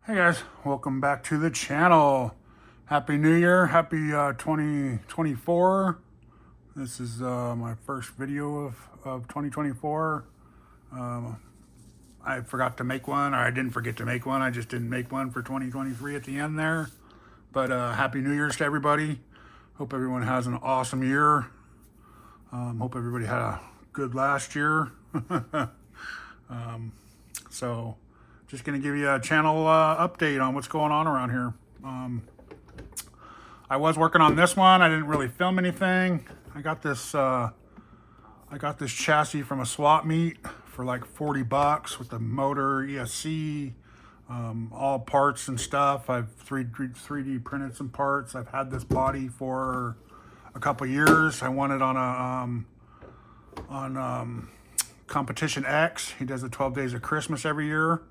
Hey guys, welcome back to the channel. Happy New Year, happy 2024. This is my first video of 2024. I forgot to make one, or I didn't forget to make one. I just didn't make one for 2023 at the end there. But happy New Year's to everybody. Hope everyone has an awesome year. Hope everybody had a good last year. So just going to give you a channel update on what's going on around here. I was working on this one. I didn't really film anything. I got this chassis from a swap meet for like 40 bucks with the motor, ESC, all parts and stuff. I've 3D printed some parts. I've had this body for a couple years. I won it on Competition X. He does the 12 Days of Christmas every year.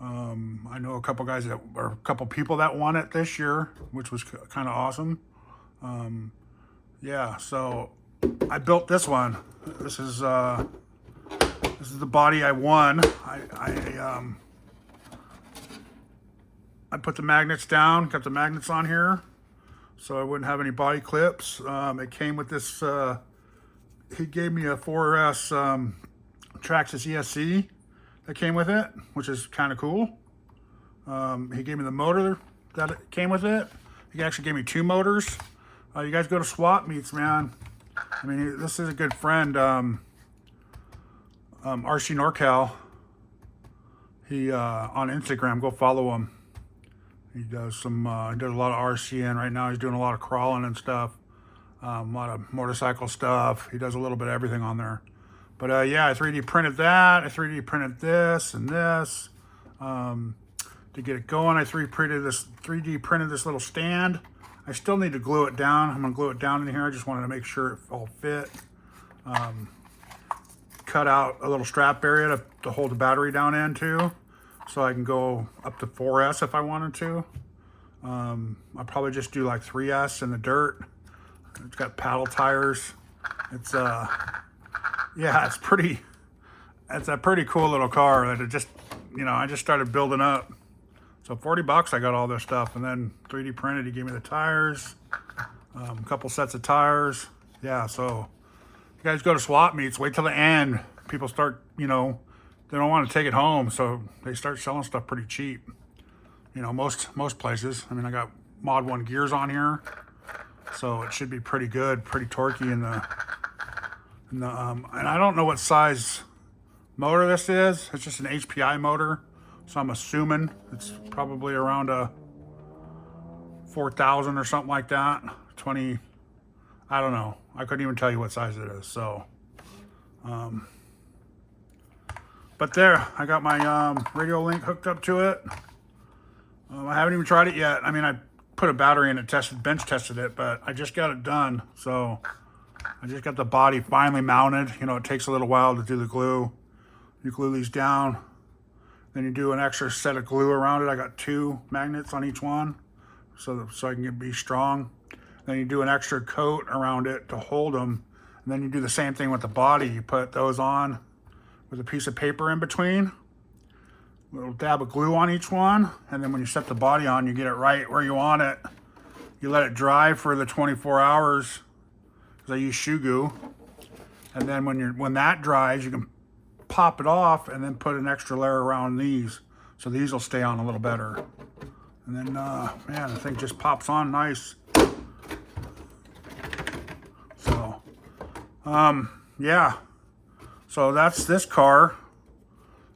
I know a couple guys or a couple people that won it this year, which was kind of awesome. Yeah, so I built this one. This is the body I won. I put the magnets down, got the magnets on here, so I wouldn't have any body clips. It came with this. He gave me a 4S Traxxas ESC that came with it, which is kind of cool. He gave me the motor that came with it. He actually gave me two motors. You guys go to swap meets, man. I mean, this is a good friend, RC NorCal. He on Instagram, go follow him. He does some. He does a lot of RCing right now. He's doing a lot of crawling and stuff. A lot of motorcycle stuff. He does a little bit of everything on there. But yeah, I 3D printed that. I 3D printed this and this to get it going. I 3D printed this little stand. I still need to glue it down. I'm gonna glue it down in here. I just wanted to make sure it all fit. Cut out a little strap area to hold the battery down into, so I can go up to 4S if I wanted to. I'll probably just do like 3S in the dirt. It's got paddle tires. It's yeah, it's a pretty cool little car that it just, I just started building up. So 40 bucks I got all this stuff, and then 3D printed. He gave me the tires, a couple sets of tires. Yeah, so you guys go to swap meets, wait till the end. People start, they don't want to take it home, so they start selling stuff pretty cheap. Most places. I mean, I got Mod 1 gears on here, so it should be pretty good, pretty torquey in the and I don't know what size motor this is. It's just an HPI motor, so I'm assuming it's probably around a 4,000 or something like that. 20, I don't know. I couldn't even tell you what size it is. So, but there, I got my radio link hooked up to it. I haven't even tried it yet. I mean, I put a battery in it, bench tested it, but I just got it done. So I just got the body finally mounted. It takes a little while to do the glue. You glue these down, then you do an extra set of glue around it. I got 2 magnets on each one, so I can be strong. Then you do an extra coat around it to hold them, and then you do the same thing with the body. You put those on with a piece of paper in between, a little dab of glue on each one, and then when you set the body on, you get it right where you want it. You let it dry for the 24 hours. I use shoe goo, and then when that dries, you can pop it off and then put an extra layer around these, so these will stay on a little better. And then man, the thing just pops on nice. So yeah, so that's this car.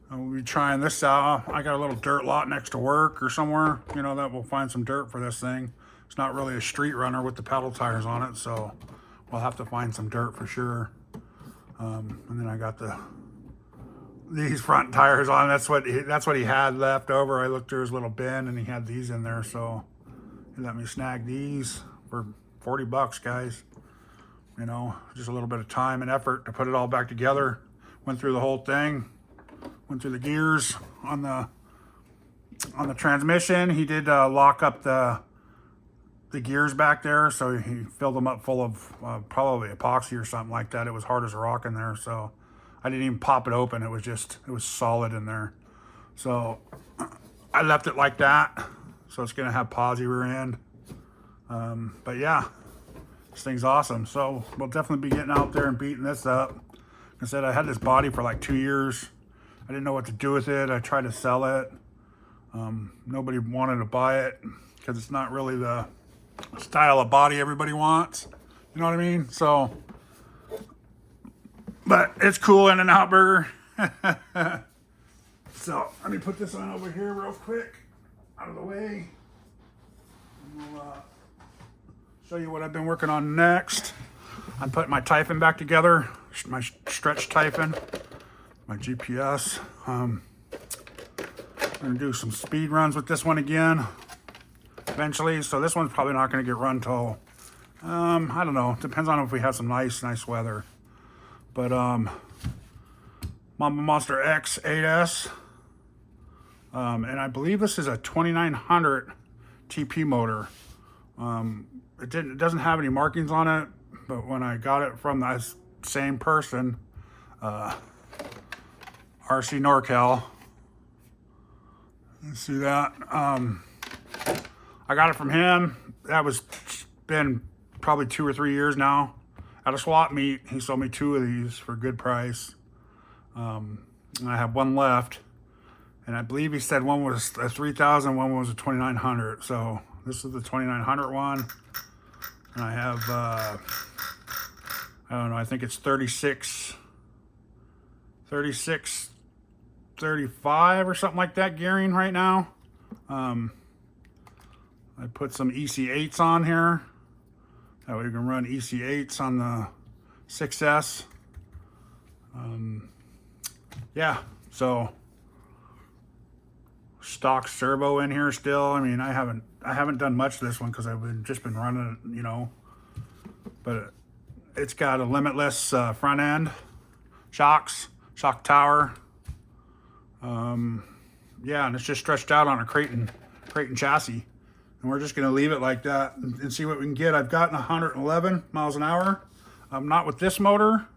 We'll be trying this out. I got a little dirt lot next to work or somewhere, that we'll find some dirt for this thing. It's not really a street runner with the paddle tires on it, so we'll have to find some dirt for sure. And then I got these front tires on. That's what he had left over. I looked through his little bin and he had these in there, so he let me snag these for 40 bucks, guys. Just a little bit of time and effort to put it all back together. Went through the whole thing. Went through the gears on the transmission. He did lock up the gears back there, so he filled them up full of probably epoxy or something like that. It was hard as a rock in there, so I didn't even pop it open. It was solid in there. So I left it like that. So it's going to have posi rear end. But yeah, this thing's awesome. So we'll definitely be getting out there and beating this up. Like I said, I had this body for like 2 years. I didn't know what to do with it. I tried to sell it. Nobody wanted to buy it because it's not really the style of body everybody wants. You know what I mean? So, but it's cool in and out burger. So let me put this on over here real quick, out of the way. And we'll show you what I've been working on next. I'm putting my typhon back together, my stretch typhon, my GPS. I'm gonna do some speed runs with this one again eventually. So this one's probably not gonna get run till, I don't know, depends on if we have some nice weather. But Mama Monster X 8S. And I believe this is a 2900 TP motor. It doesn't have any markings on it, but when I got it from that same person, RC NorCal, you see that? I got it from him. That was been probably 2 or 3 years now. At a swap meet, he sold me 2 of these for a good price. And I have one left. And I believe he said one was a 3000, one was a 2900. So this is the 2900 one. And I have, I don't know, I think it's 36, 35 or something like that gearing right now. I put some EC8s on here. That way we can run EC8s on the 6S. Yeah, so stock servo in here still. I mean, I haven't done much to this one because I've just been running it, you know. But it's got a limitless front end, shock tower. Yeah, and it's just stretched out on a kraton chassis. And we're just gonna leave it like that and see what we can get. I've gotten 111 miles an hour. Not with this motor,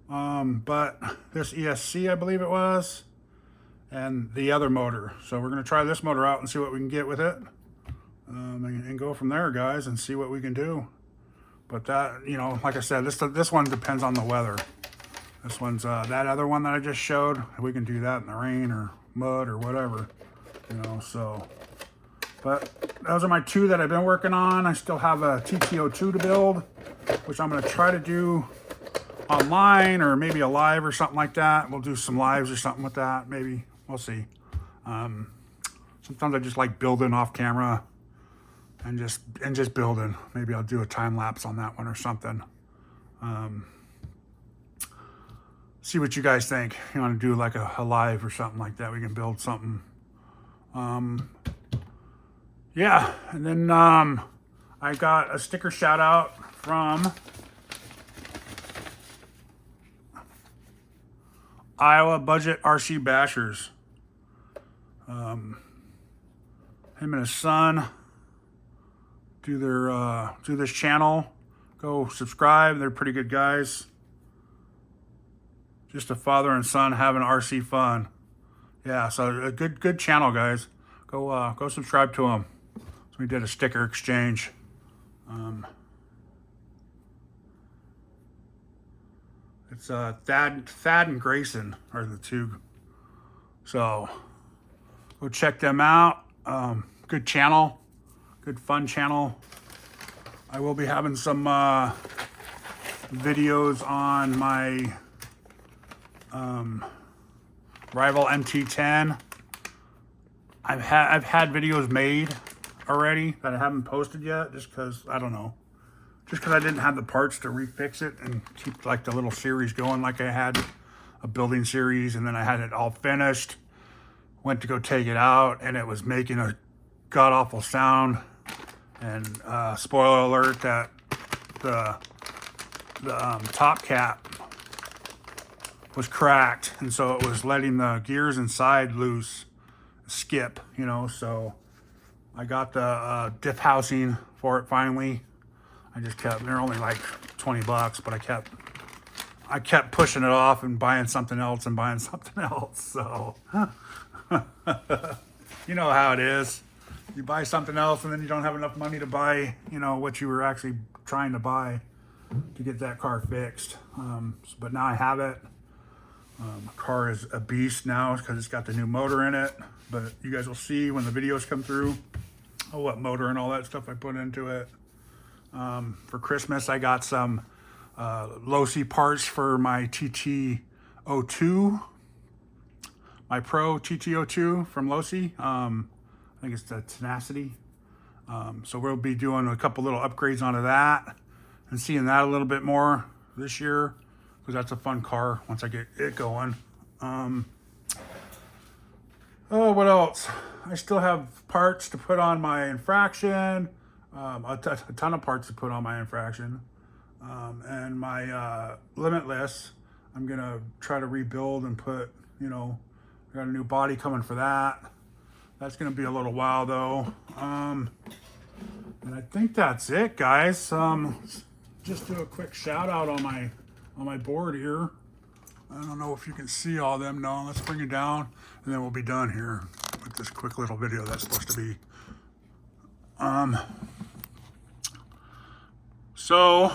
but this ESC, I believe it was, and the other motor. So we're gonna try this motor out and see what we can get with it, and go from there, guys, and see what we can do. But that, you know, like I said, this one depends on the weather. This one's that other one that I just showed. We can do that in the rain or mud or whatever, you know. So, but those are my 2 that I've been working on. I still have a TTO2 to build, which I'm gonna try to do online or maybe a live or something like that. We'll do some lives or something with that, maybe. We'll see. Sometimes I just like building off camera and just building. Maybe I'll do a time lapse on that one or something. See what you guys think. You want to do like a live or something like that? We can build something. Yeah, and then I got a sticker shout out from Iowa Budget RC Bashers. Him and his son do this channel. Go subscribe. They're pretty good guys. Just a father and son having RC fun. Yeah, so a good channel, guys. Go subscribe to them. So we did a sticker exchange. It's Thad and Grayson are the 2. So go check them out. Good channel, good fun channel. I will be having some videos on my Rival MT10. I've had videos made already that I haven't posted yet, just because I don't know. Just because I didn't have the parts to refix it and keep like the little series going, like I had a building series, and then I had it all finished. Went to go take it out, and it was making a god-awful sound. And spoiler alert, that the top cap was cracked, and so it was letting the gears inside loose, skip, you know. So I got the diff housing for it finally. I just kept, they're only like 20 bucks, but I kept pushing it off and buying something else and buying something else. So You know how it is. You buy something else and then you don't have enough money to buy, you know, what you were actually trying to buy to get that car fixed. But now I have it. The car is a beast now because it's got the new motor in it. But you guys will see when the videos come through what motor and all that stuff I put into it. For Christmas, I got some losi parts for my TT02, my Pro TT02 from losi. I think it's the Tenacity. So we'll be doing a couple little upgrades onto that and seeing that a little bit more this year because that's a fun car once I get it going. Oh, what else? I still have parts to put on my infraction, a ton of parts to put on my infraction, and my limitless. I'm gonna try to rebuild and put, you know, I got a new body coming for that. That's gonna be a little while though. And I think that's it, guys. Just do a quick shout out on my board here. I don't know if you can see all them. No, let's bring it down and then we'll be done here with this quick little video that's supposed to be. So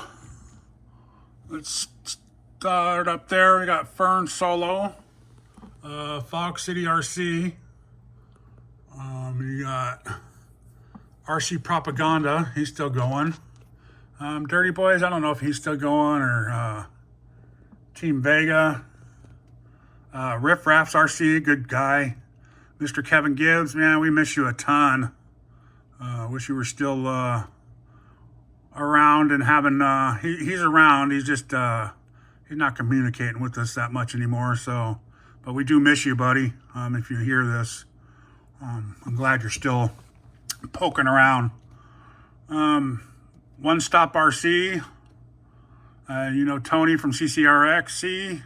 let's start up there. We got Fern Solo, Fog City RC. You got RC Propaganda. He's still going. Dirty Boys, I don't know if he's still going or Team Vega. Riff Raffs RC, good guy. Mr. Kevin Gibbs, man, we miss you a ton. Wish you were still around and having, he's around, he's just, he's not communicating with us that much anymore, so, but we do miss you, buddy, if you hear this. I'm glad you're still poking around. One Stop RC, you know Tony from CCRXC,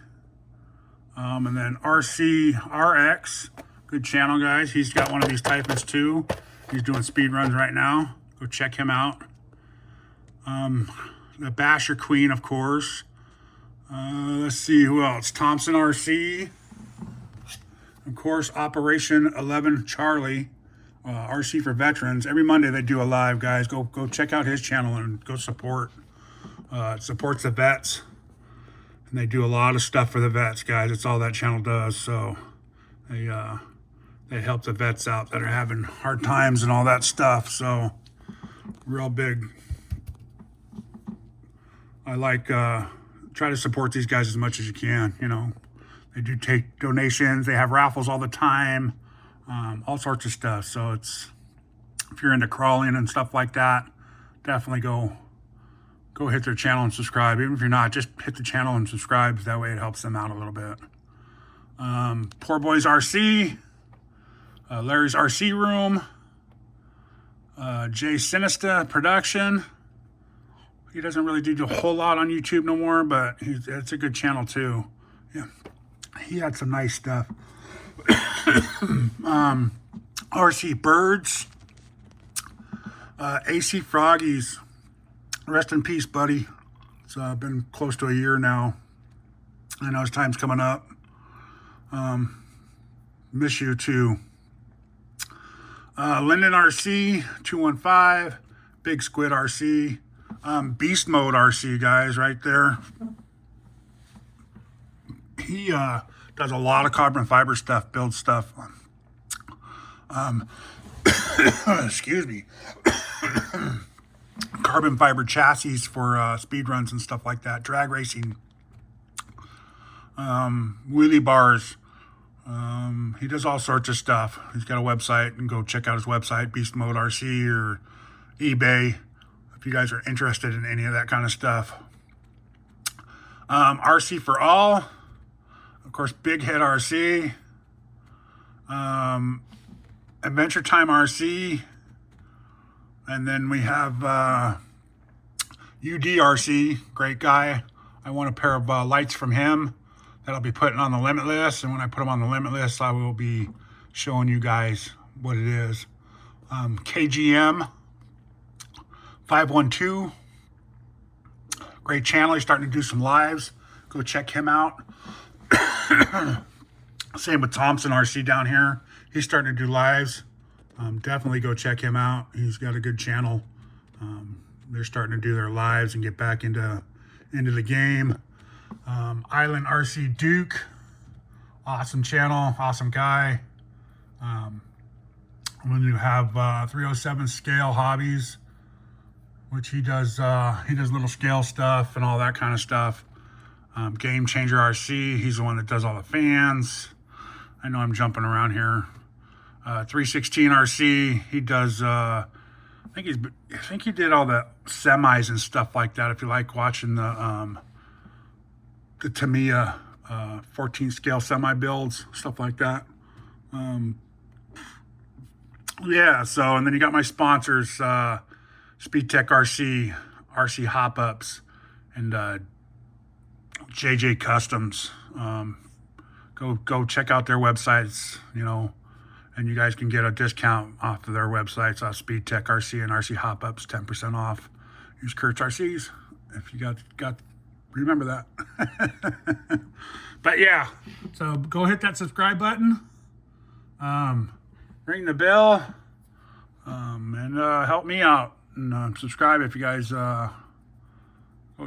and then RCRX, good channel, guys. He's got one of these typhons too. He's doing speed runs right now. Go check him out. The Basher Queen, of course. Let's see who else. Thompson RC. Of course, Operation 11 Charlie. RC for veterans. Every Monday they do a live, guys. Go check out his channel and go support. It supports the vets. And they do a lot of stuff for the vets, guys. It's all that channel does. So they help the vets out that are having hard times and all that stuff. So real big. I like try to support these guys as much as you can, you know. They do take donations. They have raffles all the time. All sorts of stuff. So it's, if you're into crawling and stuff like that, definitely go hit their channel and subscribe. Even if you're not, just hit the channel and subscribe. That way it helps them out a little bit. Poor Boys RC, Larry's RC Room, Jay Sinista Production. He doesn't really do a whole lot on YouTube no more, but it's a good channel too. Yeah, he had some nice stuff. RC Birds, AC Froggies, rest in peace, buddy. It's been close to a year now. I know his time's coming up. Miss you too. Linden RC 215, Big Squid RC, Beast Mode RC, guys, right there. He does a lot of carbon fiber stuff, builds stuff. Excuse me. Carbon fiber chassis for speed runs and stuff like that. Drag racing. Wheelie bars. He does all sorts of stuff. He's got a website, and go check out his website, Beast Mode RC or eBay, if you guys are interested in any of that kind of stuff. RC for All. Of course, Big Head RC, Adventure Time RC, and then we have UDRC, great guy. I want a pair of lights from him that I'll be putting on the Limitless, and when I put them on the Limitless, I will be showing you guys what it is. KGM 512, great channel. He's starting to do some lives. Go check him out. Same with Thompson RC down here. He's starting to do lives. Definitely go check him out. He's got a good channel. They're starting to do their lives and get back into the game. Island RC Duke, awesome channel, awesome guy. When you have 307 Scale Hobbies, which he does little scale stuff and all that kind of stuff. Game Changer RC, he's the one that does all the fans. I know I'm jumping around here. 316 RC, he does. I think he did all the semis and stuff like that. If you like watching the Tamiya 14 scale semi builds, stuff like that. Yeah. So, and then you got my sponsors, SpeedTek RC, RC Hop-Ups, and JJ Customs. Go check out their websites, you know, and you guys can get a discount off of their websites, SpeedTek RC and RC Hop-Ups, 10% off. Use Kurt's RCs if you got remember that. But yeah, so go hit that subscribe button, ring the bell, and help me out, and subscribe if you guys go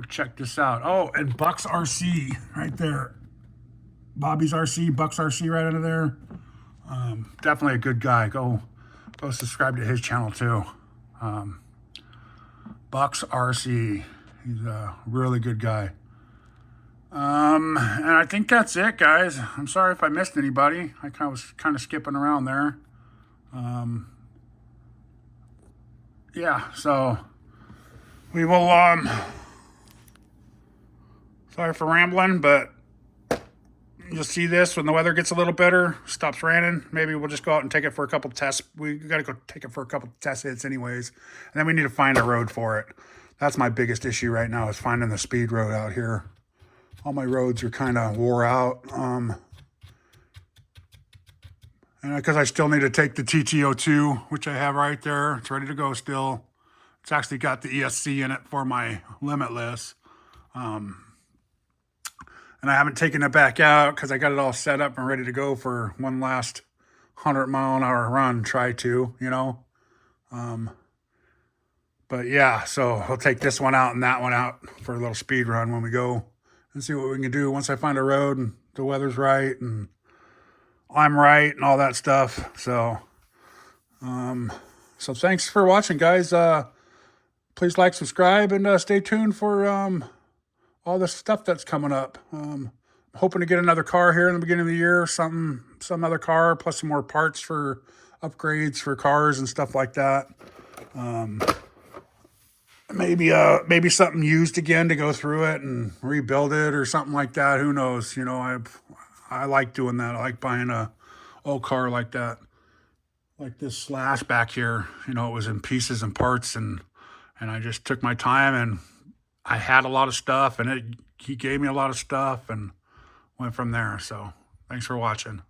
check this out. Oh, and Bucks RC right there. Bobby's RC, Bucks RC right under there. Definitely a good guy. Go subscribe to his channel too. Bucks RC. He's a really good guy. And I think that's it, guys. I'm sorry if I missed anybody. I was kind of skipping around there. Yeah, so we will, sorry for rambling, but you'll see this when the weather gets a little better, stops raining. Maybe we'll just go out and take it for a couple tests. We got to go take it for a couple test hits anyways. And then we need to find a road for it. That's my biggest issue right now, is finding the speed road out here. All my roads are kind of wore out. And because I still need to take the TT02, which I have right there. It's ready to go still. It's actually got the ESC in it for my limitless. And I haven't taken it back out because I got it all set up and ready to go for one last 100-mile-an-hour run, you know. But yeah, so I'll take this one out and that one out for a little speed run when we go and see what we can do once I find a road and the weather's right and I'm right and all that stuff. So, so thanks for watching, guys. Please like, subscribe, and stay tuned for all the stuff that's coming up. I'm hoping to get another car here in the beginning of the year, some other car, plus some more parts for upgrades for cars and stuff like that. Maybe something used again to go through it and rebuild it or something like that. Who knows? You know, I like doing that. I like buying a old car like that, like this Slash back here. You know, it was in pieces and parts, and I just took my time, and I had a lot of stuff, and he gave me a lot of stuff, and went from there. So thanks for watching.